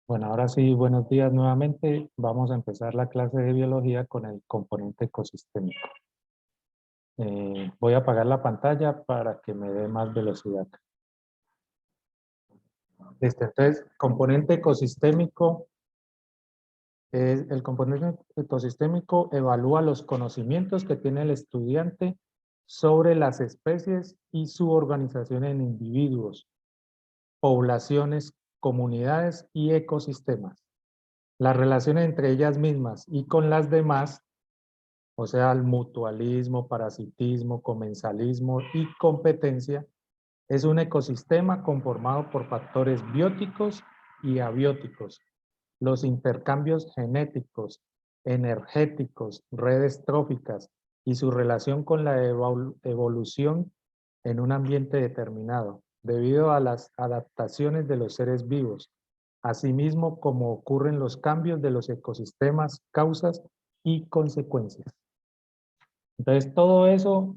Bueno, ahora sí, buenos días nuevamente. Vamos a empezar la clase de biología con el componente ecosistémico. Voy a apagar la pantalla para que me dé más velocidad. Listo, entonces, componente ecosistémico. El componente ecosistémico evalúa los conocimientos que tiene el estudiante sobre las especies y su organización en individuos, poblaciones, comunidades y ecosistemas. Las relaciones entre ellas mismas y con las demás, o sea, el mutualismo, parasitismo, comensalismo y competencia, es un ecosistema conformado por factores bióticos y abióticos. Los intercambios genéticos, energéticos, redes tróficas y su relación con la evolución en un ambiente determinado, debido a las adaptaciones de los seres vivos, asimismo como ocurren los cambios de los ecosistemas, causas y consecuencias. Entonces, todo eso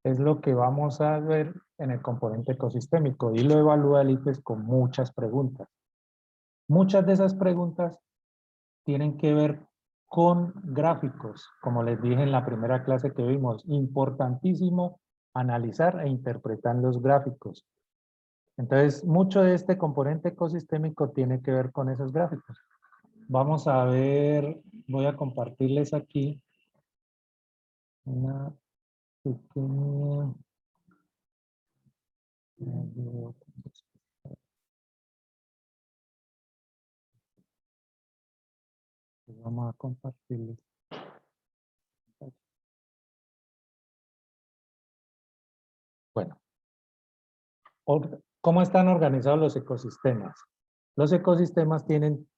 es lo que vamos a ver en el componente ecosistémico y lo evalúa el ICFES con muchas preguntas. Muchas de esas preguntas tienen que ver con gráficos, como les dije en la primera clase que vimos, importantísimo analizar e interpretar los gráficos. Entonces, mucho de este componente ecosistémico tiene que ver con esos gráficos. Vamos a ver, voy a compartirles aquí una pequeña... Vamos a compartirles. Bueno, ¿cómo están organizados los ecosistemas? Los ecosistemas tienen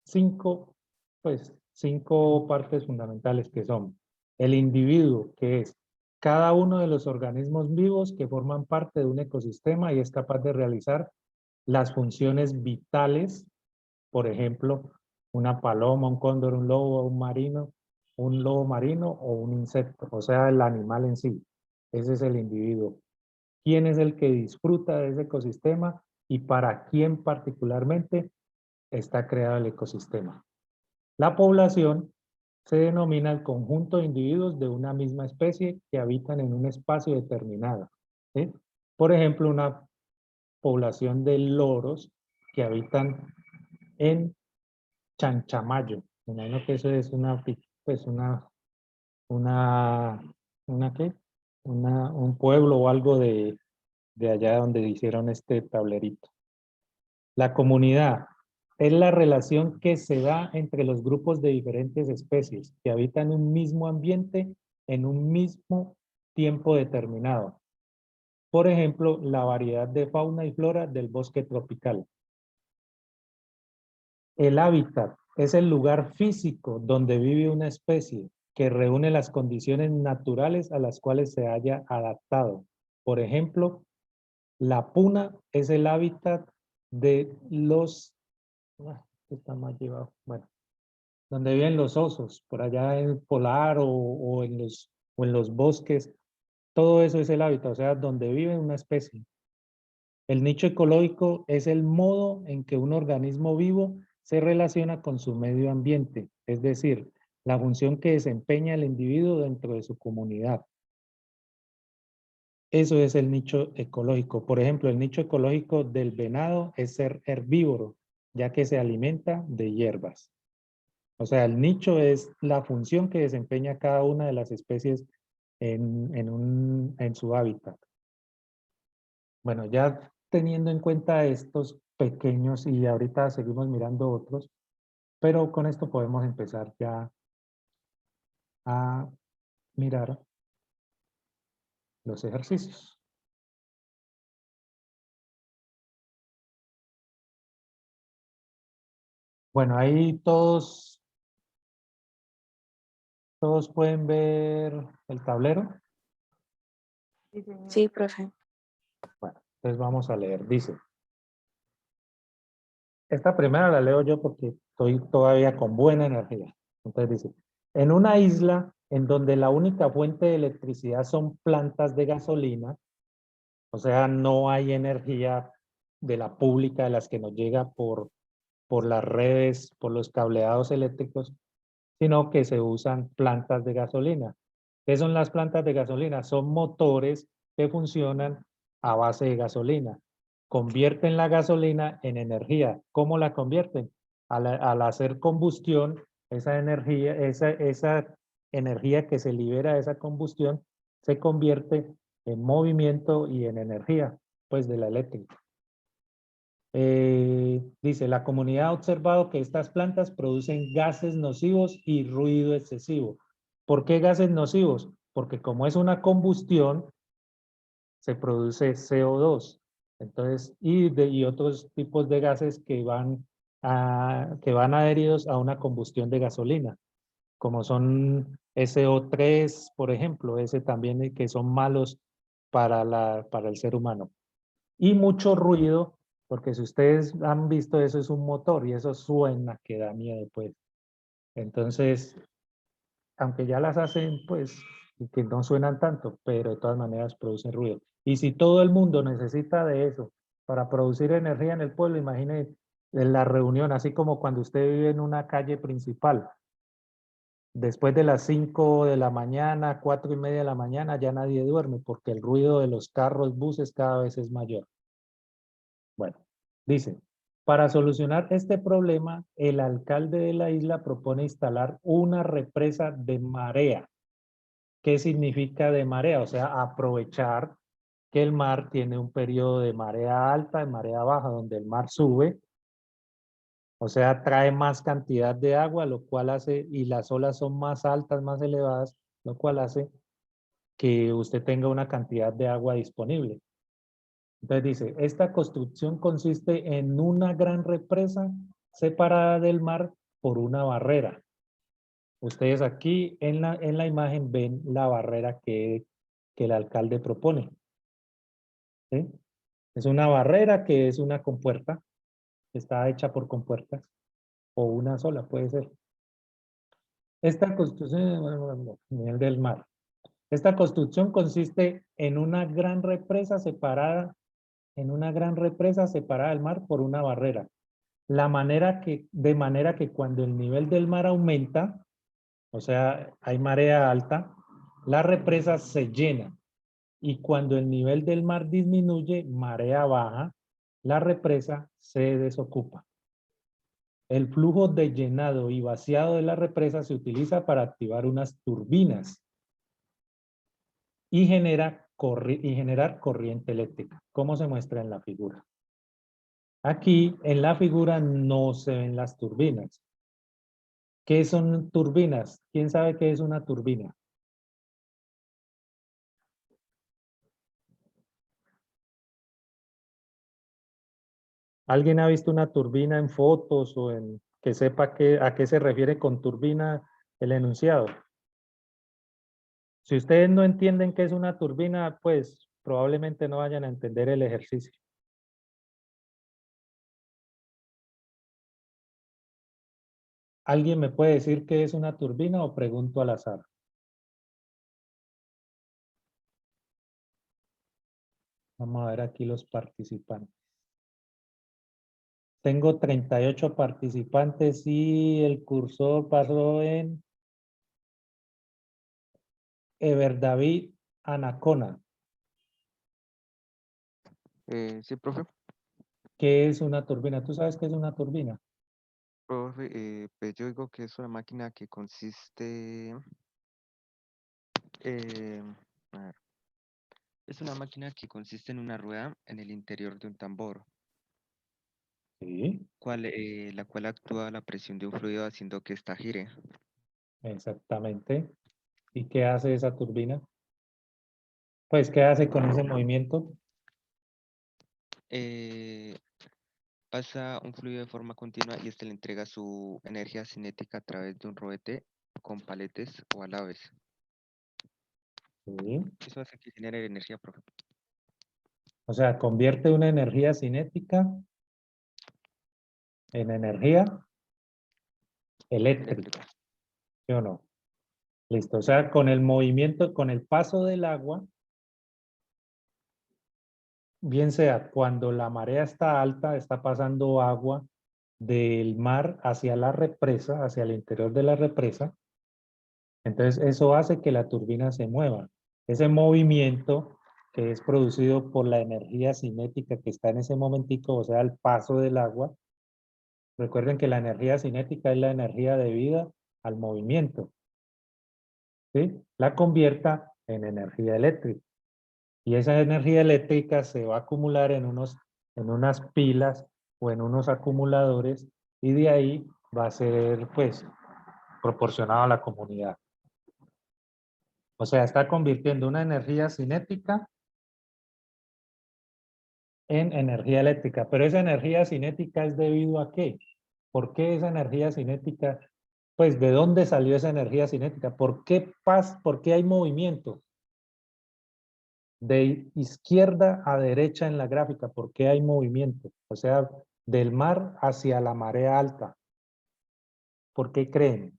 cinco partes fundamentales que son el individuo, que es cada uno de los organismos vivos que forman parte de un ecosistema y es capaz de realizar las funciones vitales, por ejemplo, una paloma, un cóndor, un lobo marino o un insecto, o sea, el animal en sí. Ese es el individuo. ¿Quién es el que disfruta de ese ecosistema y para quién particularmente está creado el ecosistema? La población se denomina el conjunto de individuos de una misma especie que habitan en un espacio determinado, ¿sí? Por ejemplo, una población de loros que habitan en Chanchamayo. Me imagino que eso es una, una ¿qué? Un pueblo o algo de allá donde hicieron este tablerito. La comunidad es la relación que se da entre los grupos de diferentes especies que habitan un mismo ambiente en un mismo tiempo determinado. Por ejemplo, la variedad de fauna y flora del bosque tropical. El hábitat es el lugar físico donde vive una especie que reúne las condiciones naturales a las cuales se haya adaptado. Por ejemplo, la puna es el hábitat de los... está más llevado. Bueno, donde viven los osos, por allá en el polar o en los bosques. Todo eso es el hábitat, o sea, donde vive una especie. El nicho ecológico es el modo en que un organismo vivo se relaciona con su medio ambiente, es decir, la función que desempeña el individuo dentro de su comunidad. Eso es el nicho ecológico. Por ejemplo, el nicho ecológico del venado es ser herbívoro, ya que se alimenta de hierbas. O sea, el nicho es la función que desempeña cada una de las especies en su hábitat. Bueno, ya teniendo en cuenta estos pequeños, y ahorita seguimos mirando otros, pero con esto podemos empezar ya a mirar los ejercicios. Bueno, ahí todos pueden ver el tablero. Sí, profe. Bueno, entonces vamos a leer. Dice, esta primera la leo yo porque estoy todavía con buena energía. Entonces dice, en una isla en donde la única fuente de electricidad son plantas de gasolina, o sea, no hay energía de la pública de las que nos llega por las redes, por los cableados eléctricos, sino que se usan plantas de gasolina. ¿Qué son las plantas de gasolina? Son motores que funcionan a base de gasolina. Convierten la gasolina en energía. ¿Cómo la convierten? Al hacer combustión, esa energía que se libera de esa combustión se convierte en movimiento y en energía, pues de la eléctrica. Dice, la comunidad ha observado que estas plantas producen gases nocivos y ruido excesivo. ¿Por qué gases nocivos? Porque como es una combustión, se produce CO2. Entonces, y otros tipos de gases que van adheridos a una combustión de gasolina, como son SO3, por ejemplo, ese también que son malos para el ser humano. Y mucho ruido, porque si ustedes han visto eso, es un motor y eso suena que da miedo, pues. Entonces, aunque ya las hacen, pues, y que no suenan tanto, pero de todas maneras producen ruido. Y si todo el mundo necesita de eso para producir energía en el pueblo, imagine en la reunión, así como cuando usted vive en una calle principal. Después de las 5 de la mañana, 4:30 de la mañana, ya nadie duerme porque el ruido de los carros, buses cada vez es mayor. Bueno, dice, para solucionar este problema, el alcalde de la isla propone instalar una represa de marea. ¿Qué significa de marea? O sea, aprovechar que el mar tiene un periodo de marea alta, de marea baja, donde el mar sube, o sea, trae más cantidad de agua, lo cual hace, y las olas son más altas, más elevadas, lo cual hace que usted tenga una cantidad de agua disponible. Entonces dice, esta construcción consiste en una gran represa separada del mar por una barrera. Ustedes aquí en la imagen ven la barrera que el alcalde propone. ¿Sí? Es una barrera que es una compuerta, está hecha por compuertas, o una sola puede ser. Esta construcción, nivel del mar. Esta construcción consiste en una gran represa separada del mar por una barrera. De manera que cuando el nivel del mar aumenta, o sea, hay marea alta, la represa se llena. Y cuando el nivel del mar disminuye, marea baja, la represa se desocupa. El flujo de llenado y vaciado de la represa se utiliza para activar unas turbinas y generar corriente eléctrica, como se muestra en la figura. Aquí en la figura no se ven las turbinas. ¿Qué son turbinas? ¿Quién sabe qué es una turbina? ¿Alguien ha visto una turbina en fotos o en que sepa a qué se refiere con turbina el enunciado? Si ustedes no entienden qué es una turbina, pues probablemente no vayan a entender el ejercicio. ¿Alguien me puede decir qué es una turbina o pregunto al azar? Vamos a ver aquí los participantes. Tengo 38 participantes y el cursor pasó en Ever David Anacona. Sí, profe. ¿Qué es una turbina? ¿Tú sabes qué es una turbina? Profe, pues yo digo que es una máquina que consiste, eh, a ver, es una máquina que consiste en una rueda en el interior de un tambor, Sí, la cual actúa a la presión de un fluido haciendo que ésta gire. exactamente. ¿Y qué hace esa turbina? Pues, ¿qué hace con ese movimiento? Eh, Pasa un fluido de forma continua y este le entrega su energía cinética a través de un rodete con paletes o alaves. Sí. Eso hace que genere energía, profe. O sea, convierte una energía cinética en energía eléctrica, Eléctrica. ¿sí o no? Listo. O sea, con el movimiento, con el paso del agua, bien sea cuando la marea está alta, está pasando agua del mar hacia la represa, hacia el interior de la represa. Entonces eso hace que la turbina se mueva. Ese movimiento que es producido por la energía cinética que está en ese momentico, o sea, el paso del agua. Recuerden que la energía cinética es la energía debida al movimiento, ¿sí? La convierta en energía eléctrica. Y esa energía eléctrica se va a acumular en unas pilas o en unos acumuladores y de ahí va a ser, pues, proporcionado a la comunidad. O sea, está convirtiendo una energía cinética en energía eléctrica. Pero esa energía cinética es debido ¿a qué? ¿Por qué esa energía cinética? Pues, ¿de dónde salió esa energía cinética? ¿Por qué hay movimiento? De izquierda a derecha en la gráfica, ¿por qué hay movimiento? O sea, del mar hacia la marea alta. ¿Por qué creen?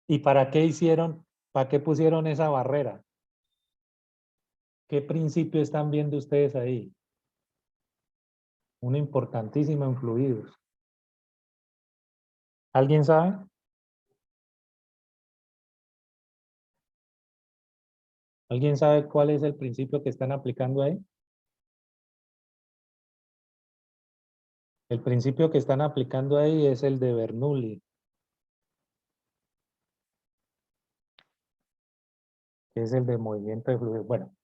¿Y para qué pusieron esa barrera? ¿Qué principio están viendo ustedes ahí? Uno importantísimo en fluidos. ¿Alguien sabe? ¿Alguien sabe cuál es el principio que están aplicando ahí? El principio que están aplicando ahí es el de Bernoulli, que es el de movimiento de fluidos. Bueno,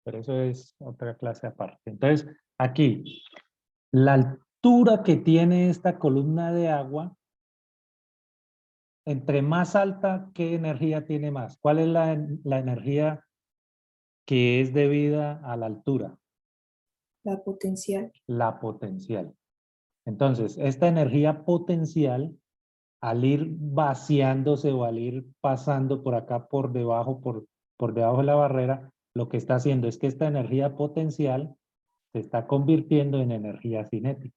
pero eso es otra clase aparte. Entonces, aquí, la altura que tiene esta columna de agua, entre más alta, ¿qué energía tiene más? ¿Cuál es la energía que es debida a la altura? La potencial. La potencial. Entonces, esta energía potencial, al ir vaciándose o al ir pasando por acá por debajo de la barrera, lo que está haciendo es que esta energía potencial se está convirtiendo en energía cinética,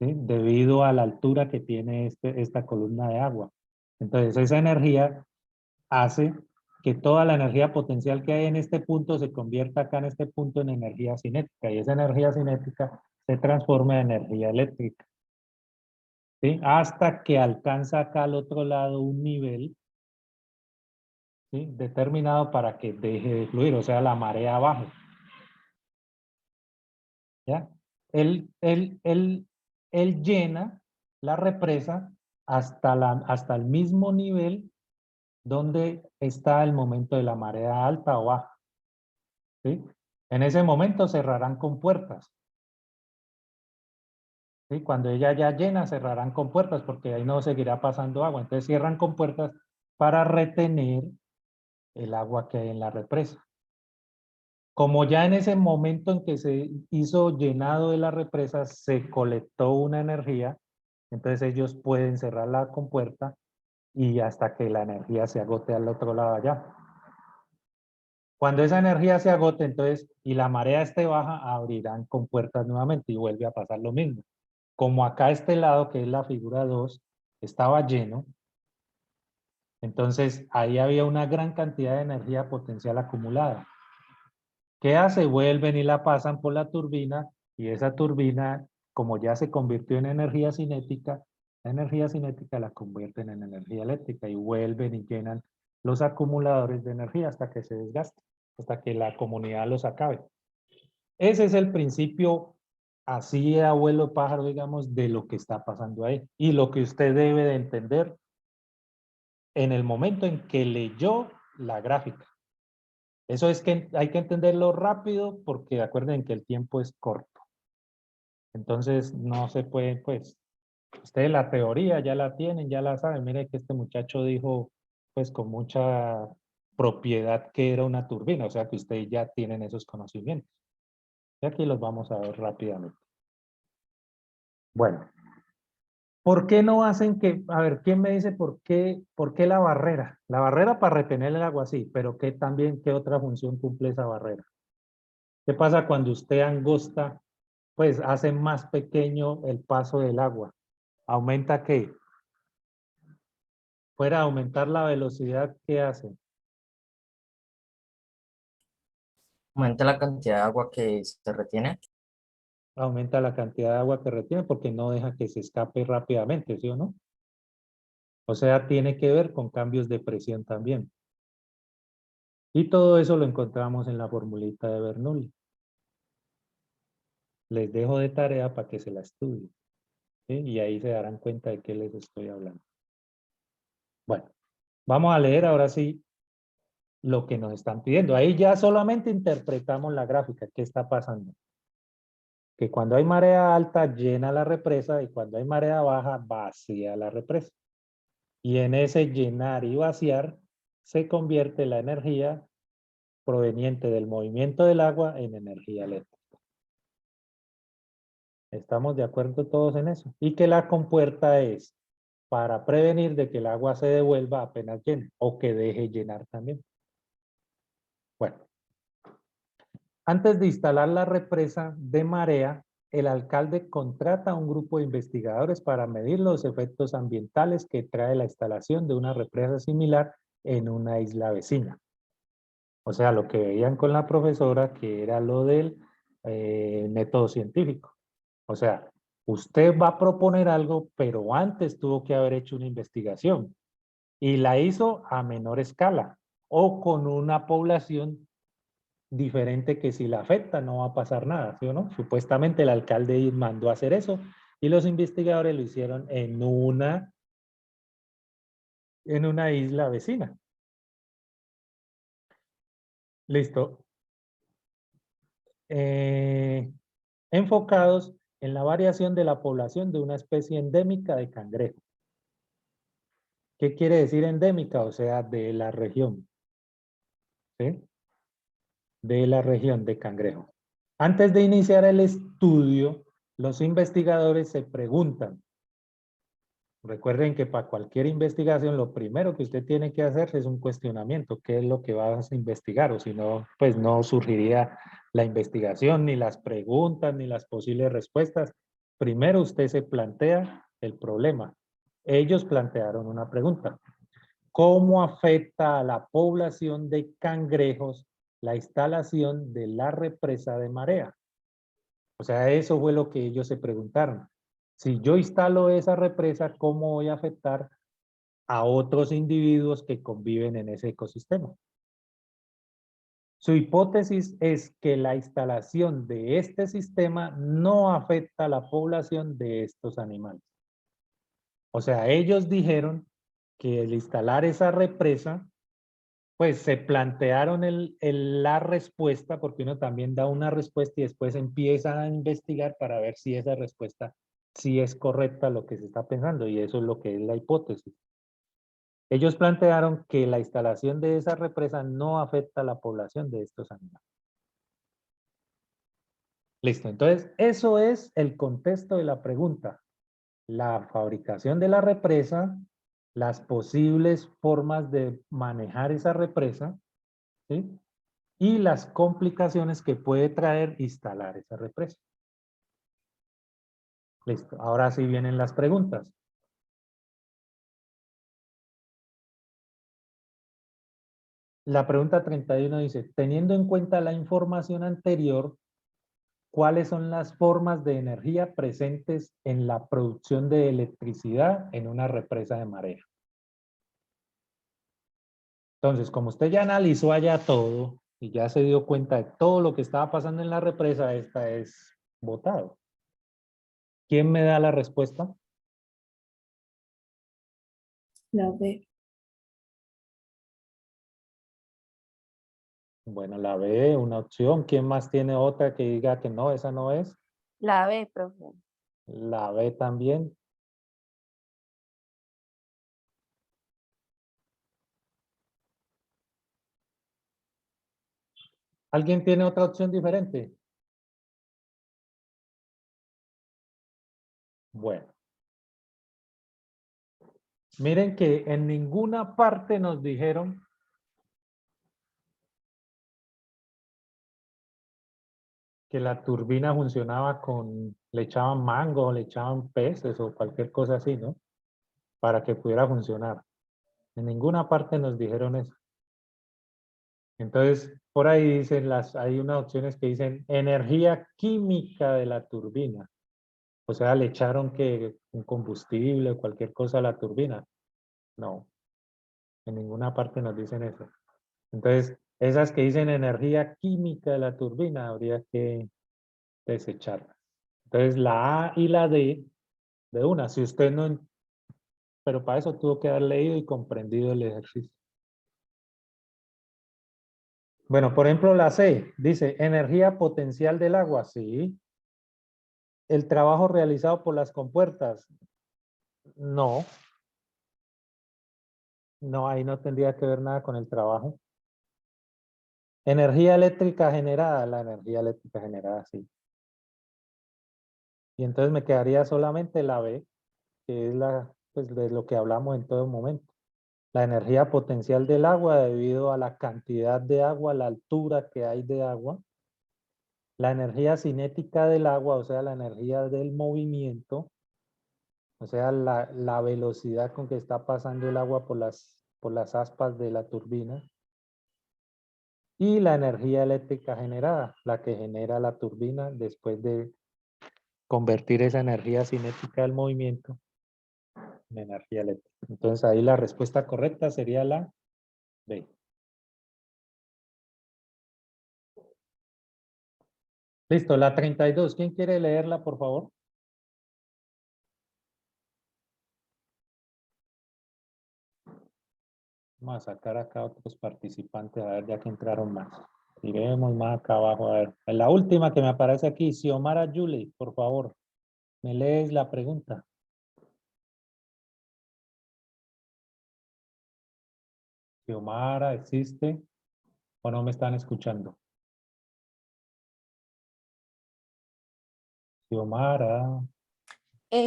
¿sí? Debido a la altura que tiene esta columna de agua. Entonces, esa energía hace que toda la energía potencial que hay en este punto se convierta acá en este punto en energía cinética, y esa energía cinética se transforma en energía eléctrica, ¿sí? Hasta que alcanza acá al otro lado un nivel, ¿sí? Determinado para que deje de fluir, o sea, la marea abajo. ¿Ya? Él llena la represa hasta el mismo nivel donde está el momento de la marea alta o baja, ¿sí? En ese momento cerrarán con puertas, ¿sí? Cuando ella ya llena, cerrarán con puertas porque ahí no seguirá pasando agua. Entonces cierran con puertas para retener el agua que hay en la represa. Como ya en ese momento en que se hizo llenado de la represa, se colectó una energía, entonces ellos pueden cerrar la compuerta y hasta que la energía se agote al otro lado allá. Cuando esa energía se agote, entonces, y la marea esté baja, abrirán compuertas nuevamente y vuelve a pasar lo mismo. Como acá este lado, que es la figura 2, estaba lleno, entonces ahí había una gran cantidad de energía potencial acumulada. ¿Qué hace? Vuelven y la pasan por la turbina, y esa turbina, como ya se convirtió en energía cinética, la energía cinética la convierten en energía eléctrica y vuelven y llenan los acumuladores de energía hasta que se desgaste, hasta que la comunidad los acabe. Ese es el principio, así abuelo pájaro, digamos, de lo que está pasando ahí y lo que usted debe de entender en el momento en que leyó la gráfica. Eso es que hay que entenderlo rápido porque acuerden que el tiempo es corto. Entonces no se puede, pues, ustedes la teoría ya la tienen, ya la saben. Mire que este muchacho dijo, pues, con mucha propiedad que era una turbina, o sea que ustedes ya tienen esos conocimientos. Y aquí los vamos a ver rápidamente. Bueno, ¿por qué no hacen que, a ver, quién me dice por qué la barrera? La barrera para retener el agua, sí, pero ¿qué también, qué otra función cumple esa barrera? ¿Qué pasa cuando usted angosta, pues hace más pequeño el paso del agua? ¿Aumenta qué? Fuera aumentar la velocidad, ¿qué hace? Aumenta la cantidad de agua que se retiene. Aumenta la cantidad de agua que retiene porque no deja que se escape rápidamente, ¿sí o no? O sea, tiene que ver con cambios de presión también. Y todo eso lo encontramos en la formulita de Bernoulli. Les dejo de tarea para que se la estudien, ¿sí? Y ahí se darán cuenta de qué les estoy hablando. Bueno, vamos a leer ahora sí lo que nos están pidiendo. Ahí ya solamente interpretamos la gráfica. ¿Qué está pasando? Que cuando hay marea alta llena la represa y cuando hay marea baja vacía la represa. Y en ese llenar y vaciar se convierte la energía proveniente del movimiento del agua en energía eléctrica. ¿Estamos de acuerdo todos en eso? Y que la compuerta es para prevenir de que el agua se devuelva apenas llene o que deje llenar también. Bueno, antes de instalar la represa de marea, el alcalde contrata a un grupo de investigadores para medir los efectos ambientales que trae la instalación de una represa similar en una isla vecina. O sea, lo que veían con la profesora, que era lo del método científico. O sea, usted va a proponer algo, pero antes tuvo que haber hecho una investigación. Y la hizo a menor escala o con una población diferente que si la afecta no va a pasar nada, ¿sí o no? Supuestamente el alcalde mandó a hacer eso y los investigadores lo hicieron en una isla vecina. Listo. Enfocados en la variación de la población de una especie endémica de cangrejo. ¿Qué quiere decir endémica? O sea, de la región. ¿Sí? De la región de cangrejo. Antes de iniciar el estudio, los investigadores se preguntan. Recuerden que para cualquier investigación lo primero que usted tiene que hacer es un cuestionamiento. ¿Qué es lo que vas a investigar? O si no, pues no surgiría la investigación, ni las preguntas, ni las posibles respuestas. Primero usted se plantea el problema. Ellos plantearon una pregunta. ¿Cómo afecta a la población de cangrejos la instalación de la represa de marea? O sea, eso fue lo que ellos se preguntaron. Si yo instalo esa represa, ¿cómo voy a afectar a otros individuos que conviven en ese ecosistema? Su hipótesis es que la instalación de este sistema no afecta a la población de estos animales. O sea, ellos dijeron que al instalar esa represa, pues se plantearon la respuesta, porque uno también da una respuesta y después empieza a investigar para ver si esa respuesta sí es correcta lo que se está pensando, y eso es lo que es la hipótesis. Ellos plantearon que la instalación de esa represa no afecta a la población de estos animales. Listo, entonces eso es el contexto de la pregunta. La fabricación de la represa, las posibles formas de manejar esa represa, ¿sí? Y las complicaciones que puede traer instalar esa represa. Listo, ahora sí vienen las preguntas. La pregunta 31 dice, teniendo en cuenta la información anterior, ¿cuáles son las formas de energía presentes en la producción de electricidad en una represa de marea? Entonces, como usted ya analizó allá todo y ya se dio cuenta de todo lo que estaba pasando en la represa, esta es votado. ¿Quién me da la respuesta? La B. Bueno, la B, una opción. ¿Quién más tiene otra que diga que no, esa no es? La B, profe. La B también. ¿Alguien tiene otra opción diferente? Bueno. Miren que en ninguna parte nos dijeron que la turbina funcionaba con, le echaban mango, le echaban peces o cualquier cosa así, ¿no? Para que pudiera funcionar. En ninguna parte nos dijeron eso. Entonces, por ahí dicen hay unas opciones que dicen energía química de la turbina. O sea, le echaron que un combustible o cualquier cosa a la turbina. No, en ninguna parte nos dicen eso. Entonces, esas que dicen energía química de la turbina, habría que desecharlas. Entonces, la A y la D, de una, si usted no, pero para eso tuvo que haber leído y comprendido el ejercicio. Bueno, por ejemplo, la C dice energía potencial del agua, sí. El trabajo realizado por las compuertas, no. No, ahí no tendría que ver nada con el trabajo. Energía eléctrica generada, la energía eléctrica generada, sí. Y entonces me quedaría solamente la B, que es pues, de lo que hablamos en todo momento. La energía potencial del agua debido a la cantidad de agua, la altura que hay de agua. La energía cinética del agua, o sea, la energía del movimiento, o sea, la velocidad con que está pasando el agua por las aspas de la turbina. Y la energía eléctrica generada, la que genera la turbina después de convertir esa energía cinética del movimiento en energía eléctrica. Entonces ahí la respuesta correcta sería la B. Listo, la 32. ¿Quién quiere leerla, por favor? Vamos a sacar acá a otros participantes, a ver ya que entraron más. Iremos más acá abajo, a ver. En la última que me aparece aquí, Xiomara Yuli, por favor, me lees la pregunta. Xiomara, ¿existe o no me están escuchando? Xiomara,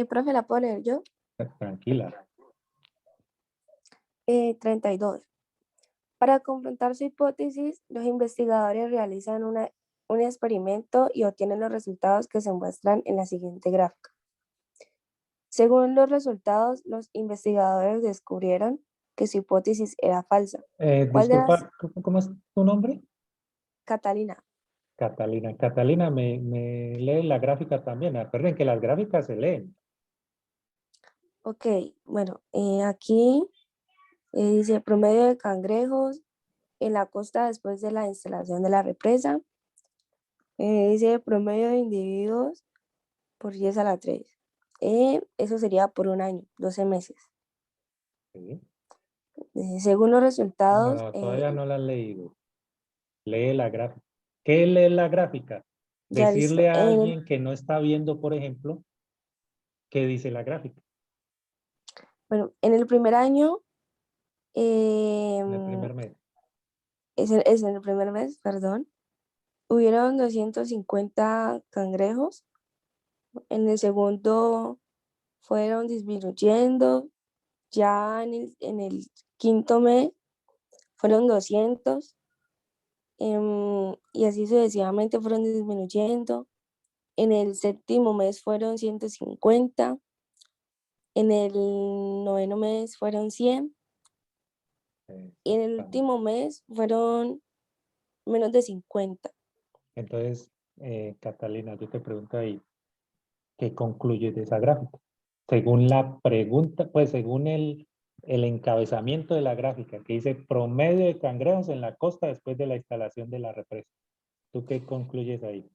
Profe, ¿la puedo leer yo? tranquila. 32. Para confrontar su hipótesis, los investigadores realizan un experimento y obtienen los resultados que se muestran en la siguiente gráfica. Según los resultados, los investigadores descubrieron que su hipótesis era falsa. ¿Cuál de las? Disculpa, ¿cómo es tu nombre? Catalina. Catalina. Catalina, me lee la gráfica también. Recuerden que las gráficas se leen. Ok, bueno, aquí dice promedio de cangrejos en la costa después de la instalación de la represa. Dice promedio de individuos por 10 a la 3. Eso sería por un año, 12 meses. Sí. Según los resultados, No, todavía no la has leído. Lee la gráfica. ¿Qué lee la gráfica? ya Decirle listo. a alguien que no está viendo, por ejemplo, qué dice la gráfica. Bueno, en el primer año, En el primer mes. es en el primer mes, perdón, hubieron 250 cangrejos. En el segundo fueron disminuyendo. Ya en el quinto mes fueron 200. Y así sucesivamente fueron disminuyendo. En el séptimo mes fueron 150. En el noveno mes fueron 100. Y en el último mes fueron menos de 50. Entonces, Catalina, yo te pregunto ahí, ¿qué concluyes de esa gráfica? Según la pregunta, pues según el encabezamiento de la gráfica, que dice promedio de cangrejos en la costa después de la instalación de la represa. ¿Tú qué concluyes ahí?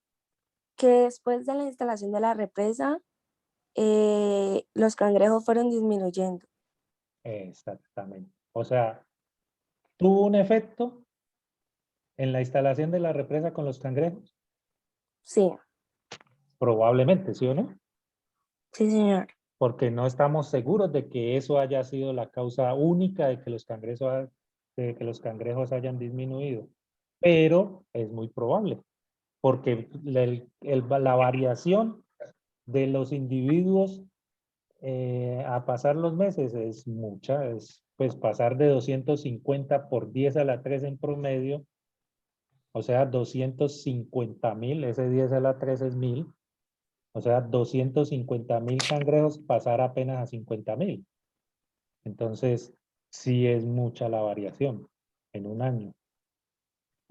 Que después de la instalación de la represa, los cangrejos fueron disminuyendo. Exactamente. O sea, ¿tuvo un efecto en la instalación de la represa con los cangrejos? Sí, Probablemente, ¿sí o no? sí, señor. Porque no estamos seguros de que eso haya sido la causa única de que los cangrejos hayan disminuido. Pero es muy probable, porque la variación de los individuos a pasar los meses es mucha, es pues pasar de 250 por 10 a la 3 en promedio, o sea, 250,000, ese 10 a la 3 es 1000, o sea, 250,000 cangrejos pasar apenas a 50,000. Entonces, sí es mucha la variación en un año.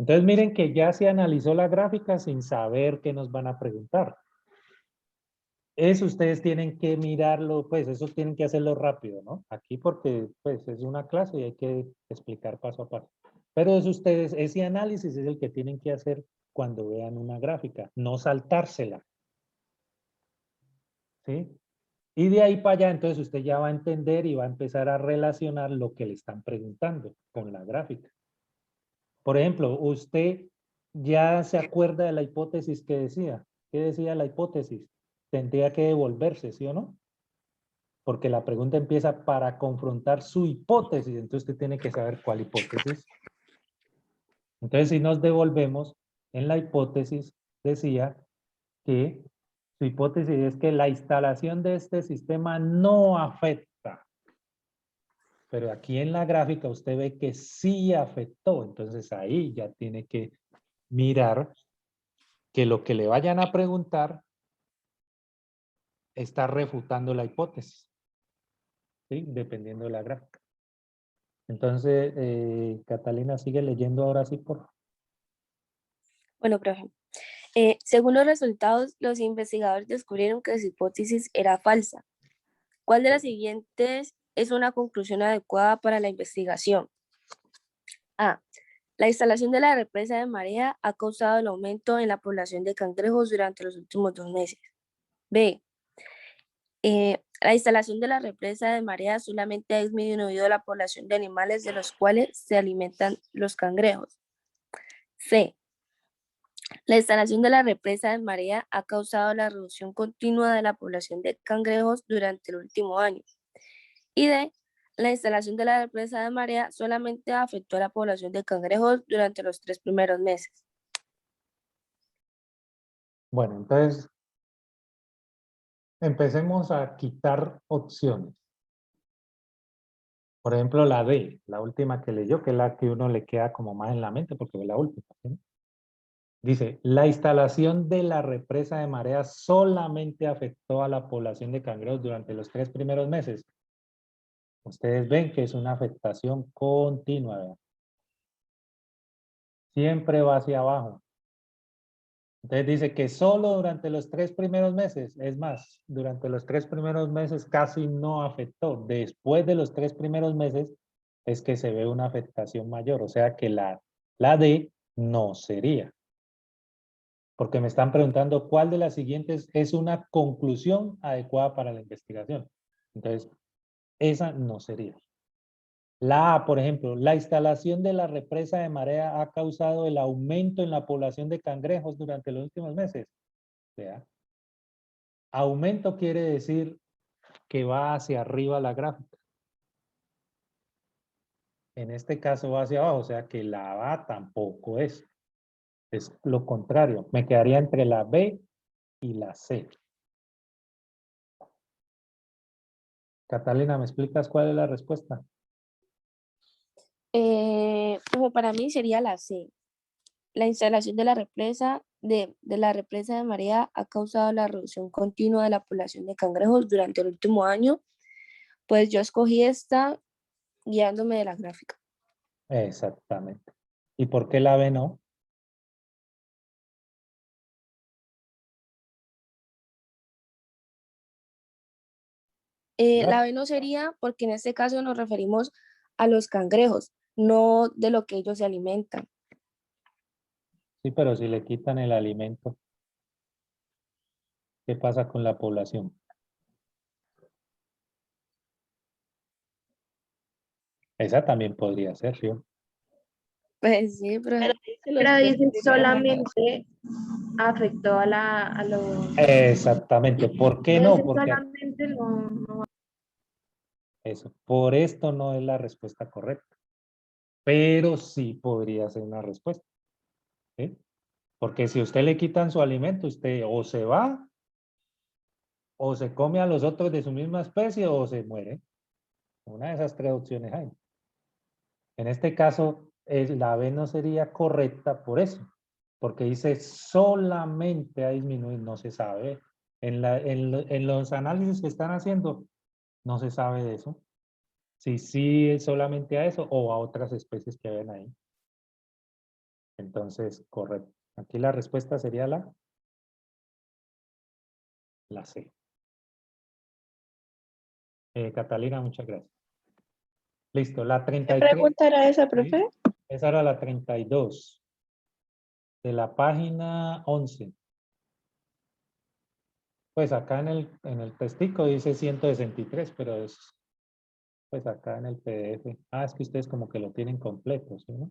Entonces miren que ya se analizó la gráfica sin saber qué nos van a preguntar. Eso ustedes tienen que mirarlo, pues eso tienen que hacerlo rápido, ¿no? Aquí porque pues es una clase y hay que explicar paso a paso. Pero eso ustedes, ese análisis es el que tienen que hacer cuando vean una gráfica, no saltársela. ¿Sí? Y de ahí para allá, entonces usted ya va a entender y va a empezar a relacionar lo que le están preguntando con la gráfica. Por ejemplo, usted ya se acuerda de la hipótesis que decía. ¿Qué decía la hipótesis? Tendría que devolverse, ¿sí o no? Porque la pregunta empieza para confrontar su hipótesis, entonces usted tiene que saber cuál hipótesis. Entonces, si nos devolvemos, en la hipótesis decía que su hipótesis es que la instalación de este sistema no afecta. Pero aquí en la gráfica usted ve que sí afectó, entonces ahí ya tiene que mirar que lo que le vayan a preguntar está refutando la hipótesis, ¿sí? Dependiendo de la gráfica. Entonces, Catalina, sigue leyendo ahora sí, por favor. Bueno, profe. Según los resultados, los investigadores descubrieron que su hipótesis era falsa. ¿Cuál de las siguientes es una conclusión adecuada para la investigación? A. La instalación de la represa de marea ha causado el aumento en la población de cangrejos durante los últimos 2 meses. B. La instalación de la represa de marea solamente ha disminuido la población de animales de los cuales se alimentan los cangrejos. C. La instalación de la represa de marea ha causado la reducción continua de la población de cangrejos durante el último año. Y D. La instalación de la represa de marea solamente afectó a la población de cangrejos durante los 3 primeros meses. Bueno, entonces, empecemos a quitar opciones. Por ejemplo, la D, la última que leyó, que es la que uno le queda como más en la mente porque fue la última, ¿sí? Dice, la instalación de la represa de marea solamente afectó a la población de cangrejos durante los 3 primeros meses. Ustedes ven que es una afectación continua, ¿verdad? Siempre va hacia abajo. Entonces dice que solo durante los 3 primeros meses, es más, durante los 3 primeros meses casi no afectó. Después de los 3 primeros meses es que se ve una afectación mayor, o sea que la D no sería. Porque me están preguntando cuál de las siguientes es una conclusión adecuada para la investigación. Entonces, esa no sería. La A, por ejemplo, la instalación de la represa de marea ha causado el aumento en la población de cangrejos durante los últimos meses. O sea, aumento quiere decir que va hacia arriba la gráfica. En este caso va hacia abajo, o sea que la A tampoco es. Es lo contrario. Me quedaría entre la B y la C. Catalina, ¿me explicas cuál es la respuesta? Como para mí sería la C. La instalación de la represa de marea ha causado la reducción continua de la población de cangrejos durante el último año. Pues yo escogí esta guiándome de la gráfica. Exactamente. ¿Y por qué la B no? La B no sería porque en este caso nos referimos a los cangrejos, no de lo que ellos se alimentan. Sí, pero si le quitan el alimento, ¿qué pasa con la población? Esa también podría ser, ¿sí? Pues sí, pero Pero dice solamente afectó a los... Exactamente. ¿Por qué no? Ese Porque solamente no. eso, por esto no es la respuesta correcta. Pero sí podría ser una respuesta. ¿Sí? Porque si usted le quitan su alimento, usted o se va, o se come a los otros de su misma especie, o se muere. Una de esas 3 opciones hay. En este caso, la B no sería correcta por eso. Porque dice solamente ha disminuido, no se sabe. En los análisis que están haciendo, no se sabe de eso. Si sí es solamente a eso o a otras especies que ven ahí. Entonces, correcto. Aquí la respuesta sería la C. Catalina, muchas gracias. Listo, la ¿Qué 33. pregunta era esa, ¿sí? profe? Esa era la 32. De la página 11. Pues acá en el textico dice 163, pero es pues acá en el PDF. Ah, es que ustedes como que lo tienen completo, ¿sí, no?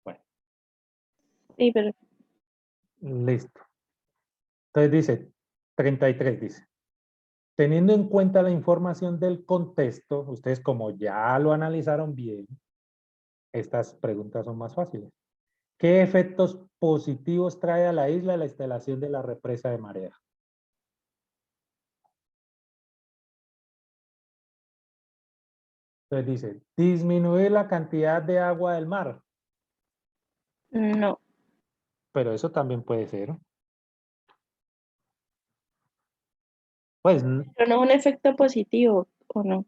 Bueno, Sí, pero listo. Entonces dice, 33 dice. Teniendo en cuenta la información del contexto, ustedes como ya lo analizaron bien, estas preguntas son más fáciles. ¿Qué efectos positivos trae a la isla la instalación de la represa de marea? Entonces dice, disminuir la cantidad de agua del mar. no. Pero eso también puede ser. Pues Pero no es un efecto positivo, ¿o no?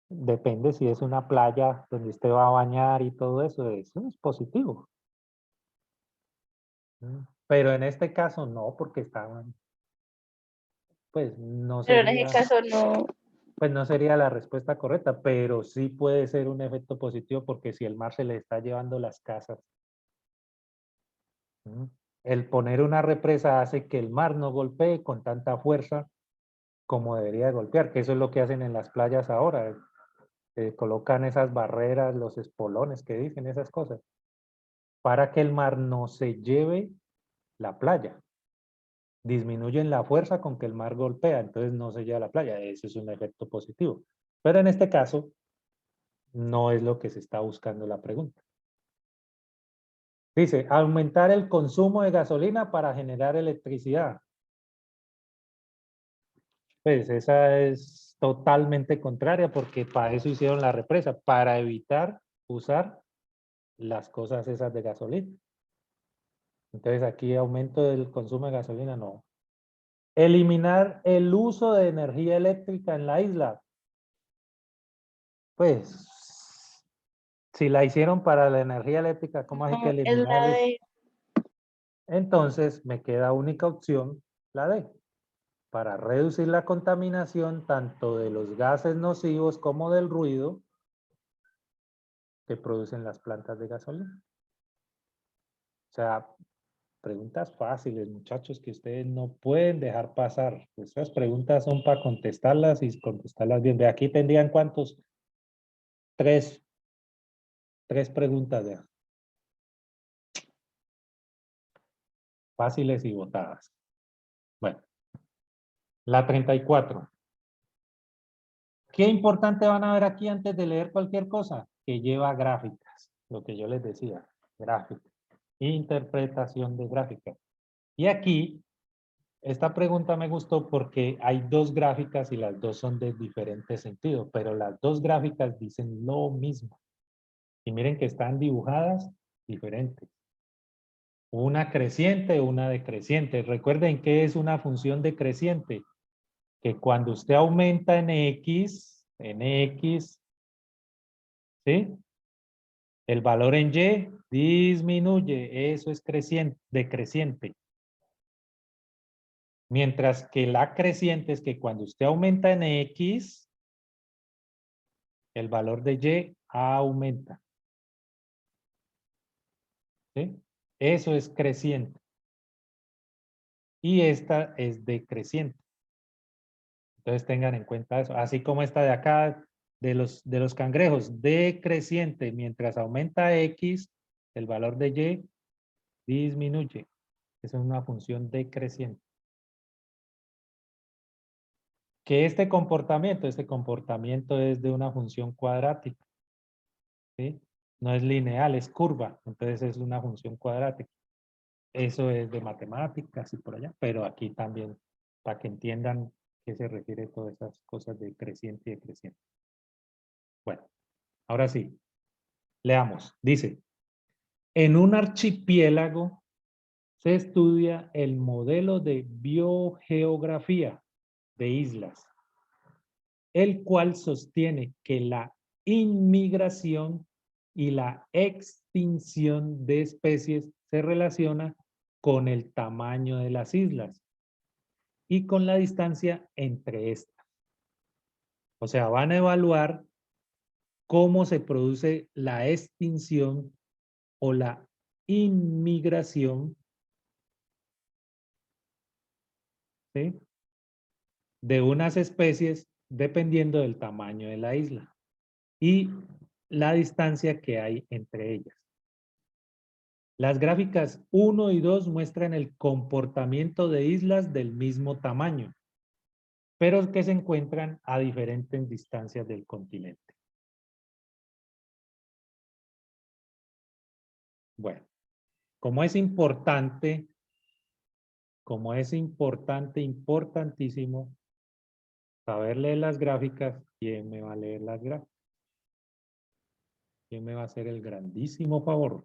depende si es una playa donde usted va a bañar y todo eso es positivo. Pero en este caso no, porque estaban, pues no Pero en sería, ese caso no. pues no sería la respuesta correcta, pero sí puede ser un efecto positivo porque si el mar se le está llevando las casas. El poner una represa hace que el mar no golpee con tanta fuerza como debería de golpear, que eso es lo que hacen en las playas ahora. Colocan esas barreras, los espolones que dicen esas cosas, para que el mar no se lleve la playa. Disminuyen la fuerza con que el mar golpea, entonces no se lleva la playa. Ese es un efecto positivo. Pero en este caso, no es lo que se está buscando la pregunta. Dice, aumentar el consumo de gasolina para generar electricidad. Pues esa es totalmente contraria porque para eso hicieron la represa, para evitar usar las cosas esas de gasolina. Entonces aquí aumento del consumo de gasolina, no. Eliminar el uso de energía eléctrica en la isla. Pues, si la hicieron para la energía eléctrica, ¿cómo hay que No, es eliminar la eso? de. Entonces me queda única opción, la D, para reducir la contaminación tanto de los gases nocivos como del ruido que producen las plantas de gasolina. O sea, preguntas fáciles, muchachos, que ustedes no pueden dejar pasar. Estas preguntas son para contestarlas y contestarlas bien. De aquí tendrían ¿cuántos? Tres preguntas de fáciles y botadas. Bueno, la 34. ¿Qué importante van a ver aquí antes de leer cualquier cosa? Que lleva gráficas, lo que yo les decía, gráficas, interpretación de gráficas. Y aquí, esta pregunta me gustó porque hay dos gráficas y las dos son de diferente sentido, pero las dos gráficas dicen lo mismo. Y miren que están dibujadas diferentes. Una creciente, una decreciente. Recuerden que es una función decreciente. Que cuando usted aumenta en X, ¿sí? El valor en Y disminuye. Eso es creciente, decreciente. Mientras que la creciente es que cuando usted aumenta en X, el valor de Y aumenta. ¿Sí? Eso es creciente. Y esta es decreciente. Entonces tengan en cuenta eso. Así como esta de acá, de los cangrejos, decreciente. Mientras aumenta X, el valor de Y disminuye. Esa es una función decreciente. Que este comportamiento es de una función cuadrática. ¿Sí? No es lineal, es curva. Entonces es una función cuadrática. Eso es de matemáticas y por allá. Pero aquí también, para que entiendan qué se refiere a todas esas cosas de creciente y decreciente. Bueno, ahora sí. Leamos. Dice, en un archipiélago se estudia el modelo de biogeografía de islas, el cual sostiene que la inmigración y la extinción de especies se relaciona con el tamaño de las islas y con la distancia entre estas. O sea, van a evaluar cómo se produce la extinción o la inmigración, ¿sí?, de unas especies dependiendo del tamaño de la isla y la distancia que hay entre ellas. Las gráficas 1 y 2 muestran el comportamiento de islas del mismo tamaño, pero que se encuentran a diferentes distancias del continente. Bueno, como es importantísimo saber leer las gráficas, ¿quién me va a leer las gráficas? ¿Quién me va a hacer el grandísimo favor?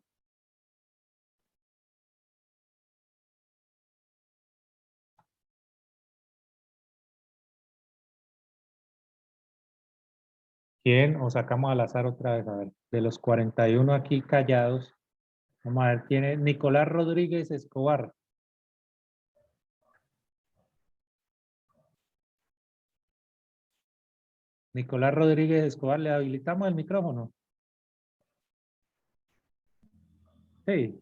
¿Quién? O sacamos al azar otra vez, a ver. De los 41 aquí callados, vamos a ver quién es. Nicolás Rodríguez Escobar. Nicolás Rodríguez Escobar, ¿le habilitamos el micrófono? Sí.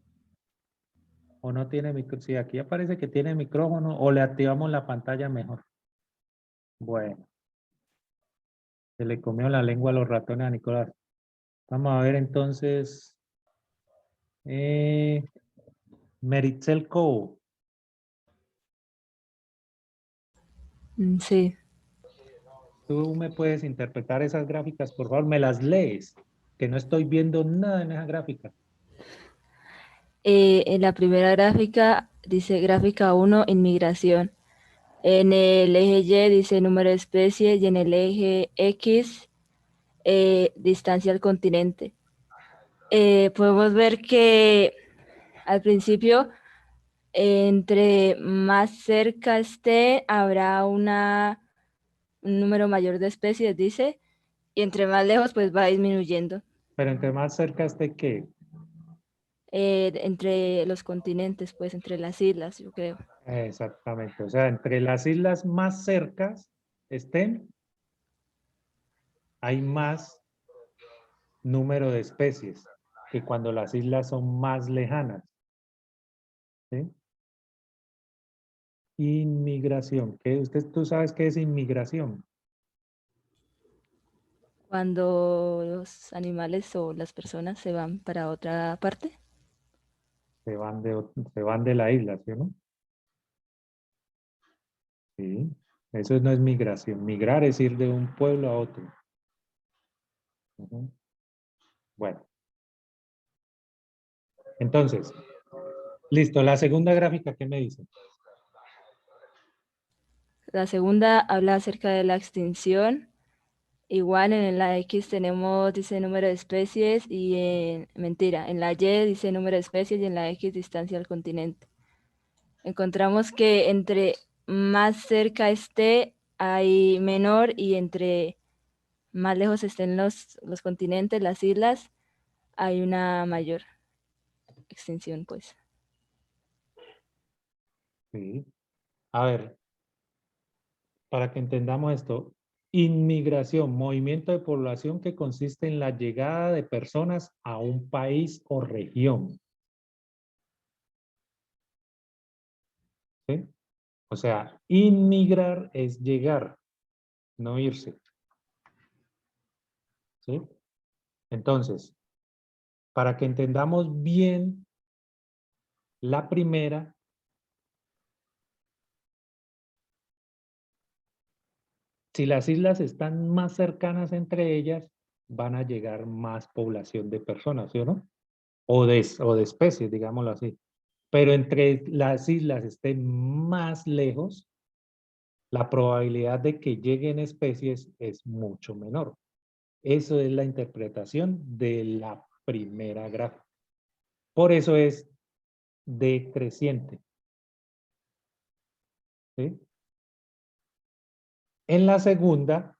¿O no tiene micrófono? Sí, aquí aparece que tiene micrófono o le activamos la pantalla mejor. Bueno. Se le comió la lengua a los ratones a Nicolás. Vamos a ver entonces. Meritzel Cobo. Sí. ¿Tú me puedes interpretar esas gráficas, por favor? ¿Me las lees? Que no estoy viendo nada en esa gráfica. En la primera gráfica dice gráfica 1, inmigración. En el eje Y dice número de especies y en el eje X, distancia al continente. Podemos ver que al principio, entre más cerca esté, habrá un número mayor de especies, dice, y entre más lejos, pues va disminuyendo. Pero entre más cerca esté, ¿qué? Entre los continentes, pues entre las islas, yo creo. Exactamente. O sea, entre las islas más cercas estén, hay más número de especies que cuando las islas son más lejanas. ¿Sí? Inmigración. ¿Tú sabes qué es inmigración? Cuando los animales o las personas se van para otra parte. Se van de la isla, ¿sí o no? Sí. Eso no es migración. Migrar es ir de un pueblo a otro. Ujú. Bueno. Entonces, listo. La segunda gráfica, ¿qué me dice? La segunda habla acerca de la extinción. Igual en la X tenemos, dice número de especies y en la Y dice número de especies y en la X distancia al continente. Encontramos que entre más cerca esté hay menor y entre más lejos estén los continentes, las islas, hay una mayor extinción, pues. Sí. A ver, para que entendamos esto, inmigración, movimiento de población que consiste en la llegada de personas a un país o región. ¿Sí? O sea, inmigrar es llegar, no irse. ¿Sí? Entonces, para que entendamos bien la primera, si las islas están más cercanas entre ellas, van a llegar más población de personas, ¿sí o no? O de especies, digámoslo así. Pero entre las islas estén más lejos, la probabilidad de que lleguen especies es mucho menor. Eso es la interpretación de la primera gráfica. Por eso es decreciente. ¿Sí? En la segunda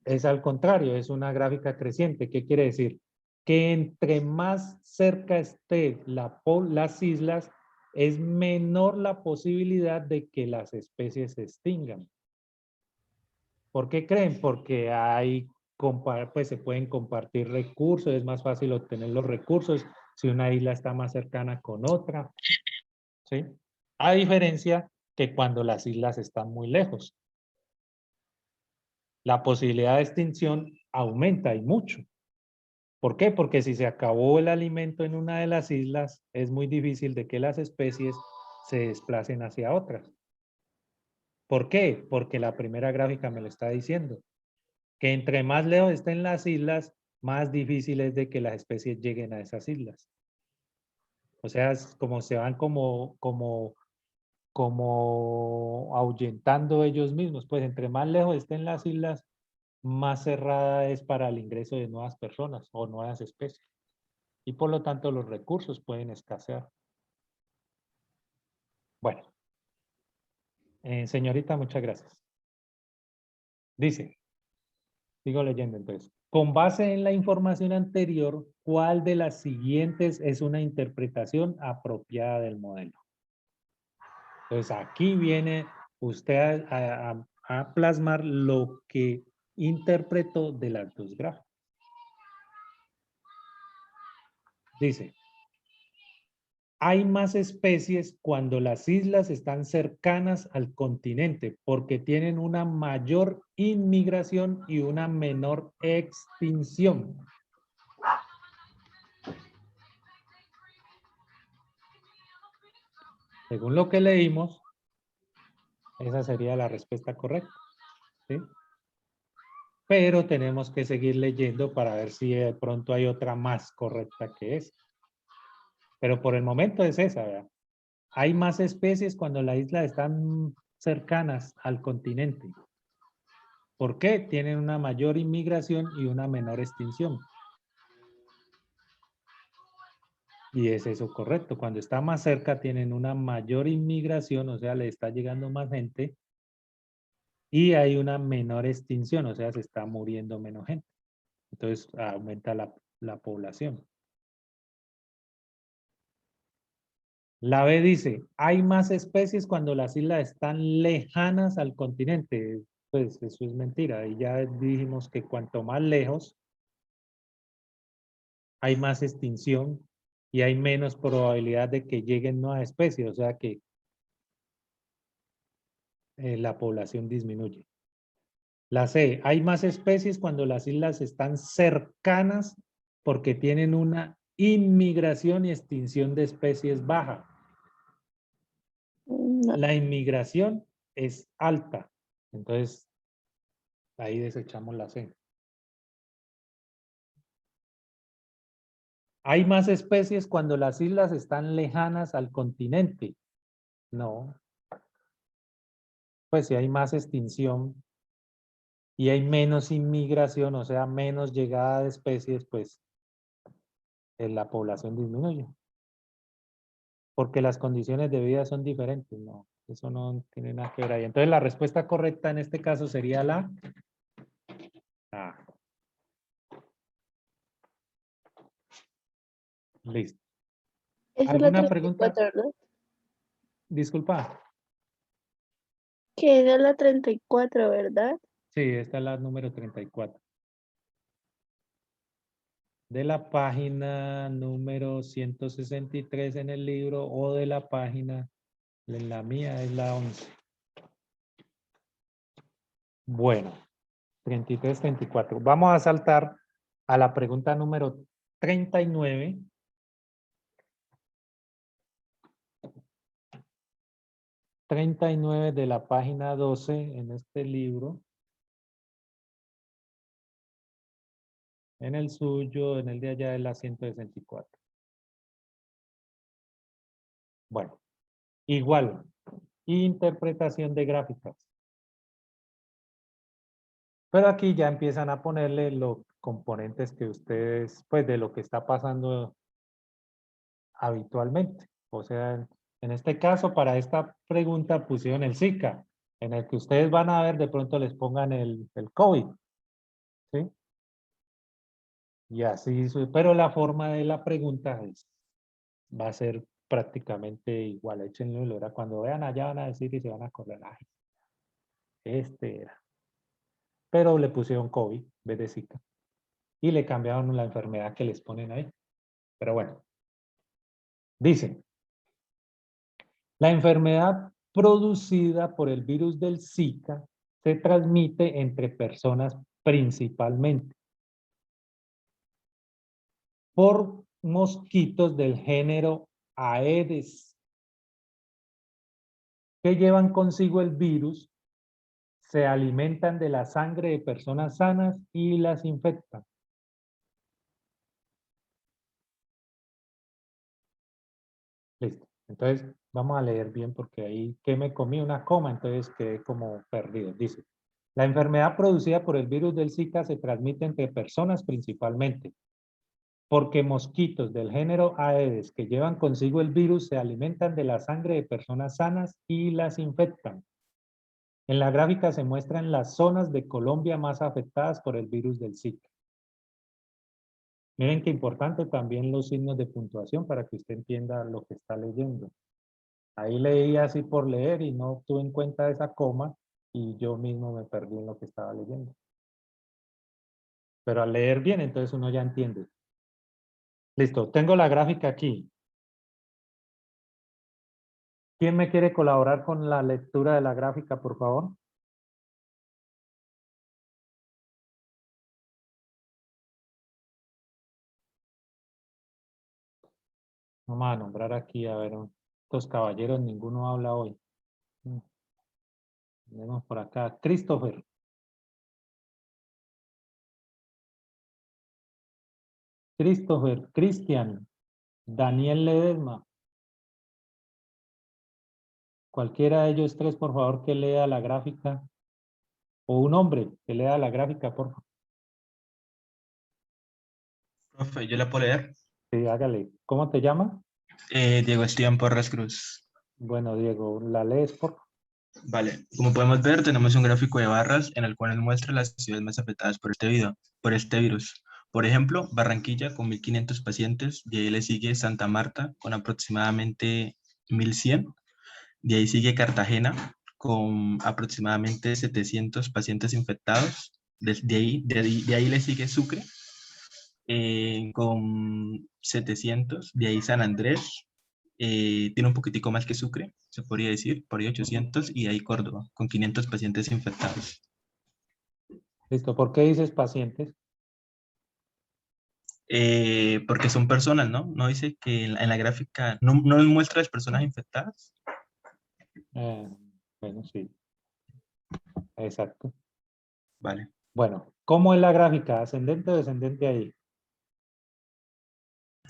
es al contrario, es una gráfica creciente. ¿Qué quiere decir? que entre más cerca esté las islas, es menor la posibilidad de que las especies se extingan. ¿Por qué creen? Porque pues se pueden compartir recursos, es más fácil obtener los recursos si una isla está más cercana con otra, ¿sí? A diferencia que cuando las islas están muy lejos. La posibilidad de extinción aumenta y mucho. ¿Por qué? Porque si se acabó el alimento en una de las islas, es muy difícil de que las especies se desplacen hacia otras. ¿Por qué? Porque la primera gráfica me lo está diciendo. Que entre más lejos estén las islas, más difícil es de que las especies lleguen a esas islas. O sea, es como se van como ahuyentando ellos mismos. Pues entre más lejos estén las islas, más cerrada es para el ingreso de nuevas personas o nuevas especies. Y por lo tanto los recursos pueden escasear. Bueno, señorita, muchas gracias. Dice, sigo leyendo entonces. Con base en la información anterior, ¿cuál de las siguientes es una interpretación apropiada del modelo? Entonces aquí viene usted a plasmar lo que interpretó de las dos gráficas. Dice, hay más especies cuando las islas están cercanas al continente porque tienen una mayor inmigración y una menor extinción. Según lo que leímos, esa sería la respuesta correcta, ¿sí? Pero tenemos que seguir leyendo para ver si de pronto hay otra más correcta que esa. Pero por el momento es esa, ¿verdad? Hay más especies cuando las islas están cercanas al continente. ¿Por qué? Tienen una mayor inmigración y una menor extinción. Y es eso correcto. Cuando está más cerca tienen una mayor inmigración, o sea, le está llegando más gente. Y hay una menor extinción, o sea, se está muriendo menos gente. Entonces aumenta la población. La B dice, hay más especies cuando las islas están lejanas al continente. Pues eso es mentira. Y ya dijimos que cuanto más lejos, hay más extinción y hay menos probabilidad de que lleguen nuevas especies. O sea que la población disminuye. La C, hay más especies cuando las islas están cercanas porque tienen una inmigración y extinción de especies baja. No. La inmigración es alta. Entonces, ahí desechamos la C. ¿Hay más especies cuando las islas están lejanas al continente? No. Pues si hay más extinción y hay menos inmigración, o sea, menos llegada de especies, pues la población disminuye. Porque las condiciones de vida son diferentes, no. Eso no tiene nada que ver ahí. Entonces la respuesta correcta en este caso sería la A. Listo. Esa es la ¿Alguna pregunta? 34, ¿verdad? Disculpa. Que era la 34, ¿verdad? Sí, esta es la número 34. De la página número 163 en el libro o de la página, en la mía es la 11. Bueno, 33, 34. Vamos a saltar a la pregunta número 39. De la página 12 en este libro. En el suyo, en el de allá es la 164. Bueno, igual, interpretación de gráficas. Pero aquí ya empiezan a ponerle los componentes que ustedes, pues de lo que está pasando habitualmente. O sea, en este caso, para esta pregunta pusieron el Zika, en el que ustedes van a ver, de pronto les pongan el COVID, ¿sí? Y así, pero la forma de la pregunta va a ser prácticamente igual. Échenle el hora. Cuando vean allá van a decir y se van a acordar. Ay, este era. Pero le pusieron COVID en vez de Zika. Y le cambiaron la enfermedad que les ponen ahí. Pero bueno. Dicen, la enfermedad producida por el virus del Zika se transmite entre personas principalmente por mosquitos del género Aedes que llevan consigo el virus, se alimentan de la sangre de personas sanas y las infectan. Listo. Entonces, vamos a leer bien porque ahí que me comí una coma, entonces quedé como perdido. Dice, la enfermedad producida por el virus del Zika se transmite entre personas principalmente, porque mosquitos del género Aedes que llevan consigo el virus se alimentan de la sangre de personas sanas y las infectan. En la gráfica se muestran las zonas de Colombia más afectadas por el virus del Zika. Miren qué importante también los signos de puntuación para que usted entienda lo que está leyendo. Ahí leí así por leer y no tuve en cuenta esa coma y yo mismo me perdí en lo que estaba leyendo. Pero al leer bien, entonces uno ya entiende. Listo, tengo la gráfica aquí. ¿Quién me quiere colaborar con la lectura de la gráfica, por favor? Vamos a nombrar aquí, a ver, estos caballeros, ninguno habla hoy. Tenemos por acá, Christopher. Christopher, Cristian, Daniel Ledesma. Cualquiera de ellos tres, por favor, que lea la gráfica. O un hombre que lea la gráfica, por favor. Profe, ¿yo la puedo leer? Sí, hágale. ¿Cómo te llamas? Diego Esteban Porras Cruz. Bueno, Diego, ¿la lees, por favor? Vale, como podemos ver, tenemos un gráfico de barras en el cual nos muestra las ciudades más afectadas por este virus. Por ejemplo, Barranquilla con 1.500 pacientes, de ahí le sigue Santa Marta con aproximadamente 1.100, de ahí sigue Cartagena con aproximadamente 700 pacientes infectados, de ahí le sigue Sucre con 700, de ahí San Andrés, tiene un poquitico más que Sucre, se podría decir, por ahí 800, y de ahí Córdoba, con 500 pacientes infectados. Listo, ¿por qué dices pacientes? Porque son personas, ¿no? No dice que en la gráfica, no nos muestra las personas infectadas. Bueno, sí. Exacto. Vale. Bueno, ¿cómo es la gráfica? ¿Ascendente o descendente ahí?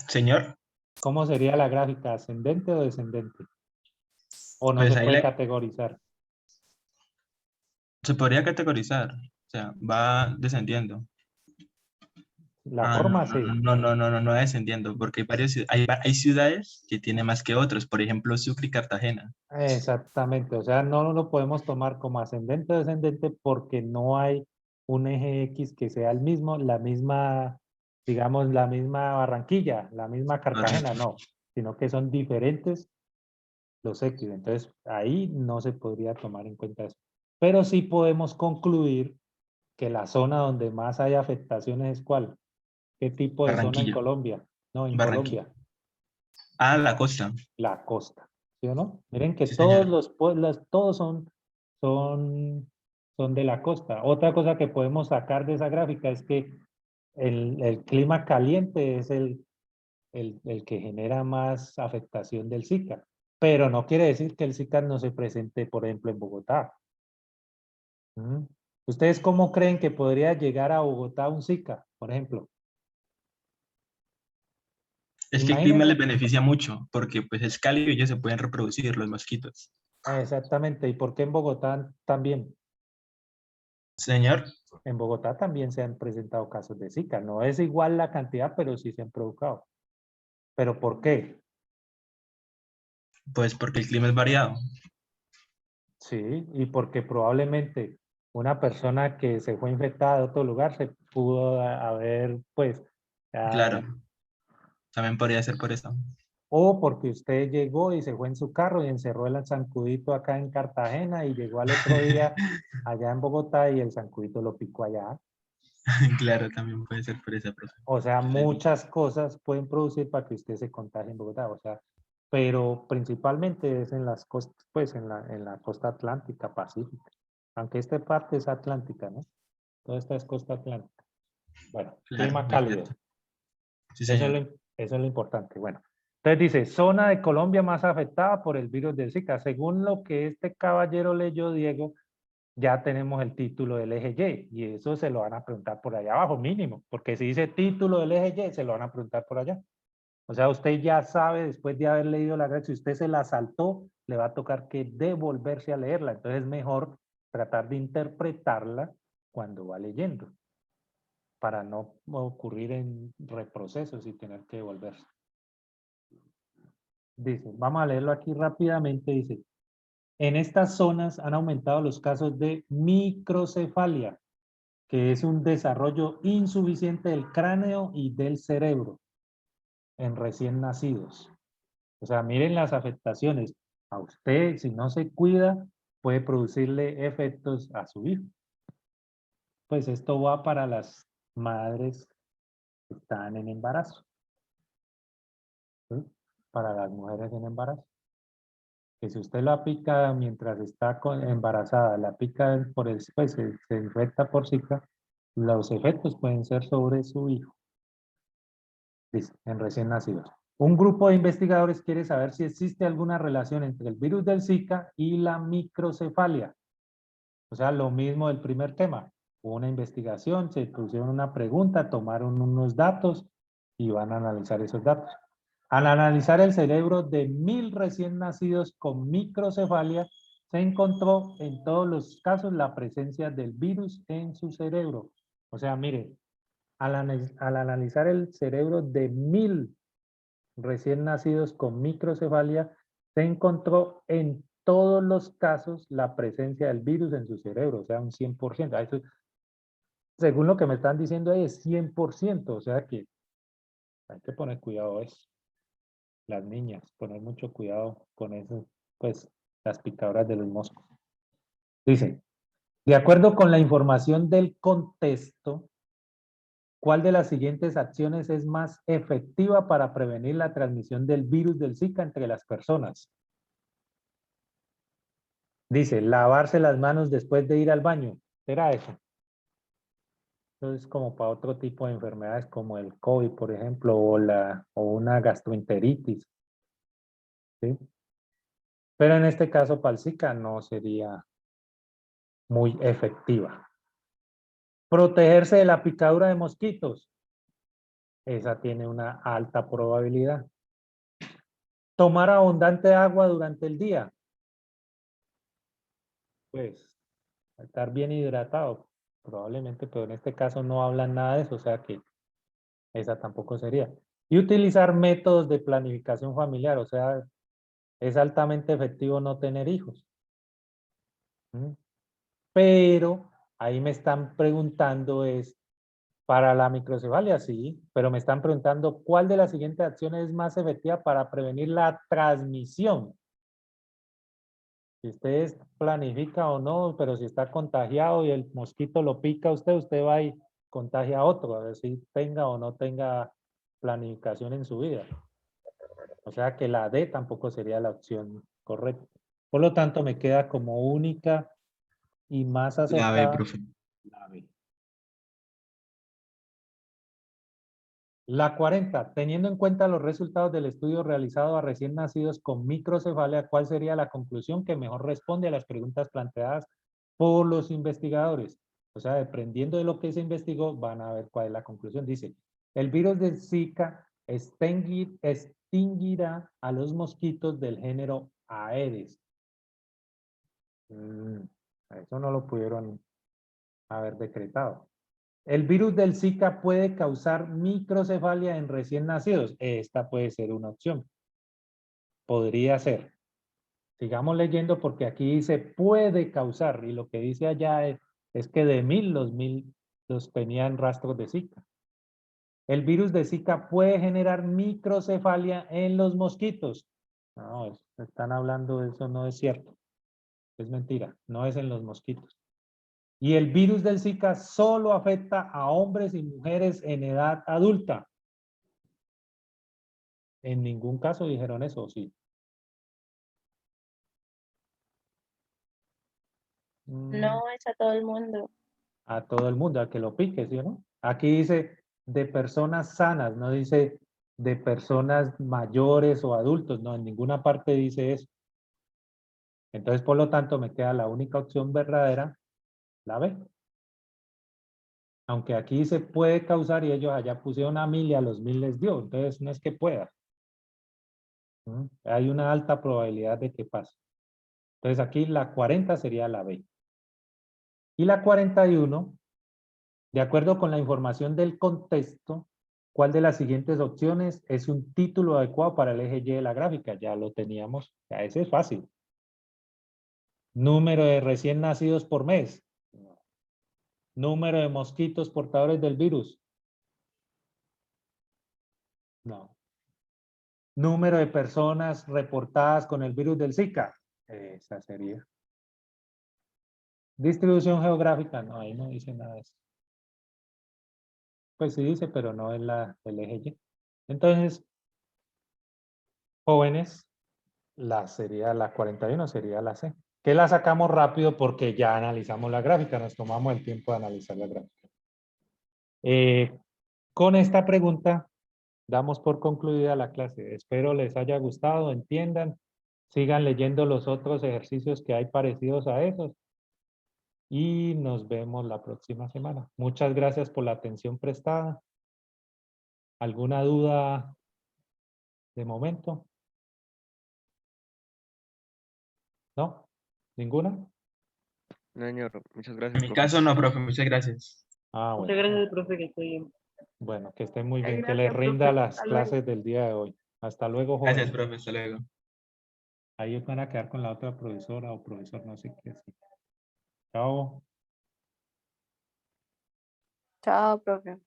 Señor, ¿Cómo sería la gráfica? ¿Ascendente o descendente? ¿O no pues se ahí puede categorizar? se podría categorizar, o sea, va descendiendo. La forma, sí. No descendiendo, porque hay ciudades que tienen más que otros, por ejemplo, Sucre y Cartagena. Exactamente. O sea, no lo podemos tomar como ascendente o descendente porque no hay un eje X que sea el mismo, la misma, digamos, la misma Barranquilla, la misma Cartagena, Correcto. no. Sino que son diferentes los X. Entonces, ahí no se podría tomar en cuenta eso. Pero sí podemos concluir que la zona donde más hay afectaciones es ¿cuál? ¿Qué tipo de zona en Barranquilla. Colombia? No, en Barranquilla. Colombia, Ah, la costa. la costa. ¿Sí o no? Miren que Sí, todos señor. los pueblos, todos son de la costa. Otra cosa que podemos sacar de esa gráfica es que el clima caliente es el que genera más afectación del Zika. Pero no quiere decir que el Zika no se presente, por ejemplo, en Bogotá. ¿Mm? ¿Ustedes cómo creen que podría llegar a Bogotá un Zika, por ejemplo? Es que el clima les Imagínense. beneficia mucho, porque pues es cálido y ellos se pueden reproducir los mosquitos. Exactamente. ¿Y por qué en Bogotá también? Señor, En Bogotá también se han presentado casos de Zika. No es igual la cantidad, pero sí se han provocado. ¿Pero por qué? pues porque el clima es variado. Sí, y porque probablemente una persona que se fue infectada de otro lugar se pudo haber, pues, Claro, también podría ser por eso. O porque usted llegó y se fue en su carro y encerró el zancudito acá en Cartagena y llegó al otro día allá en Bogotá y el zancudito lo picó allá. Claro, también puede ser por esa profe. O sea, muchas cosas pueden producir para que usted se contagie en Bogotá. O sea, pero principalmente es en las costas, pues en la costa atlántica, pacífica. Aunque esta parte es atlántica, ¿no? Toda esta es costa atlántica. Bueno, Claro, clima es cálido. cierto. Sí, Eso es, señor. eso es lo importante. Bueno, entonces dice, zona de Colombia más afectada por el virus del Zika. Según lo que este caballero leyó, Diego, ya tenemos el título del eje Y, y eso se lo van a preguntar por allá abajo, mínimo, porque si dice título del eje Y, se lo van a preguntar por allá. O sea, usted ya sabe, después de haber leído la gracia, si usted se la saltó, le va a tocar que devolverse a leerla. Entonces es mejor tratar de interpretarla cuando va leyendo, para no ocurrir en reprocesos y tener que devolverse. Dice, vamos a leerlo aquí rápidamente, dice, en estas zonas han aumentado los casos de microcefalia, que es un desarrollo insuficiente del cráneo y del cerebro en recién nacidos. O sea, miren las afectaciones. A usted, si no se cuida, puede producirle efectos a su hijo. Pues esto va para las madres que están en embarazo. ¿Sí? Para las mujeres en embarazo. Que si usted la pica mientras está embarazada, la pica por el, pues se infecta por Zika, los efectos pueden ser sobre su hijo. Dice, en recién nacidos. Un grupo de investigadores quiere saber si existe alguna relación entre el virus del Zika y la microcefalia. O sea, lo mismo del primer tema. Hubo una investigación, se pusieron una pregunta, tomaron unos datos y van a analizar esos datos. Al analizar el cerebro de 1000 recién nacidos con microcefalia, se encontró en todos los casos la presencia del virus en su cerebro. O sea, mire, al analizar el cerebro de 1000 recién nacidos con microcefalia, se encontró en todos los casos la presencia del virus en su cerebro, o sea, un 100%. Eso, según lo que me están diciendo ahí, es 100%, o sea que hay que poner cuidado a eso. Las niñas, poner mucho cuidado con eso, pues, las picadoras de los moscos. Dice, de acuerdo con la información del contexto, ¿cuál de las siguientes acciones es más efectiva para prevenir la transmisión del virus del Zika entre las personas? Dice, lavarse las manos después de ir al baño. ¿Será eso? Eso es como para otro tipo de enfermedades como el COVID, por ejemplo, o una gastroenteritis. ¿Sí? Pero en este caso, para el Zika no sería muy efectiva. Protegerse de la picadura de mosquitos. Esa tiene una alta probabilidad. Tomar abundante agua durante el día. Pues, estar bien hidratado, probablemente, pero en este caso no hablan nada de eso, o sea que esa tampoco sería. Y utilizar métodos de planificación familiar, o sea, es altamente efectivo no tener hijos. ¿Mm? Pero ahí me están preguntando es, para la microcefalia, sí, pero me están preguntando cuál de las siguientes acciones es más efectiva para prevenir la transmisión. Si usted planifica o no, pero si está contagiado y el mosquito lo pica a usted, usted va y contagia a otro, a ver si tenga o no tenga planificación en su vida. O sea que la D tampoco sería la opción correcta. Por lo tanto, me queda como única y más La B, acertada profe. la B. La 40. Teniendo en cuenta los resultados del estudio realizado a recién nacidos con microcefalia, ¿cuál sería la conclusión que mejor responde a las preguntas planteadas por los investigadores? O sea, dependiendo de lo que se investigó, van a ver cuál es la conclusión. Dice, el virus de Zika extinguirá a los mosquitos del género Aedes. Eso no lo pudieron haber decretado. El virus del Zika puede causar microcefalia en recién nacidos. Esta puede ser una opción. Podría ser. Sigamos leyendo porque aquí dice puede causar y lo que dice allá es que de 1000 los tenían rastros de Zika. El virus de Zika puede generar microcefalia en los mosquitos. No, están hablando de eso, no es cierto. Es mentira, no es en los mosquitos. Y el virus del Zika solo afecta a hombres y mujeres en edad adulta. En ningún caso dijeron eso, ¿sí? No es a todo el mundo. A todo el mundo, a que lo pique, ¿sí o no? Aquí dice de personas sanas, no dice de personas mayores o adultos, no, en ninguna parte dice eso. Entonces, por lo tanto, me queda la única opción verdadera, la B. Aunque aquí se puede causar y ellos allá pusieron a 1000 y a los 1000 les dio, entonces no es que pueda. Hay una alta probabilidad de que pase. Entonces aquí la 40 sería la B. Y la 41, de acuerdo con la información del contexto, ¿cuál de las siguientes opciones es un título adecuado para el eje Y de la gráfica? Ya lo teníamos, ya ese es fácil. Número de recién nacidos por mes. Número de mosquitos portadores del virus. No. Número de personas reportadas con el virus del Zika. Esa sería. Distribución geográfica. No, ahí no dice nada de eso. Pues sí dice, pero no es el eje Y. Entonces, jóvenes, sería la 41, sería la C. Que la sacamos rápido porque ya analizamos la gráfica, nos tomamos el tiempo de analizar la gráfica. Con esta pregunta damos por concluida la clase. Espero les haya gustado, entiendan, sigan leyendo los otros ejercicios que hay parecidos a esos y nos vemos la próxima semana. Muchas gracias por la atención prestada. ¿Alguna duda de momento? ¿No? ¿Ninguna? No, señor, muchas En gracias, mi profe. caso no, profe, muchas gracias. Ah, Muchas bueno. gracias, profe, que estoy bien. Bueno, que estén muy bien, que Gracias, les rinda profe. las Hasta luego. clases del día de hoy. Hasta luego, Gracias, jóvenes. profe, hasta luego. Ahí van a quedar con la otra profesora o profesor, no sé qué así. Chao. Chao, profe.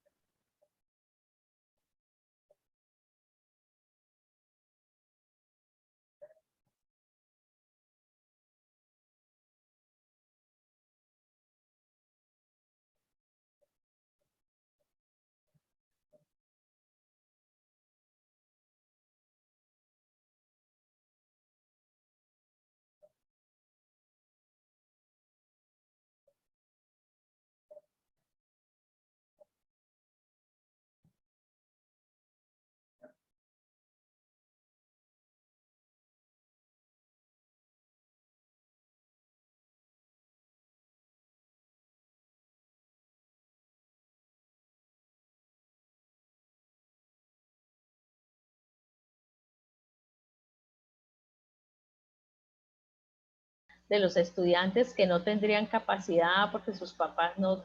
De los estudiantes que no tendrían capacidad porque sus papás no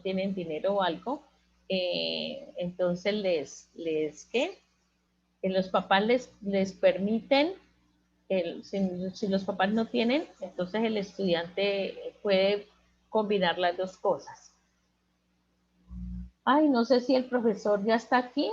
tienen dinero o algo, entonces ¿qué? Los papás les permiten, si los papás no tienen, entonces el estudiante puede combinar las dos cosas. Ay, no sé si el profesor ya está aquí.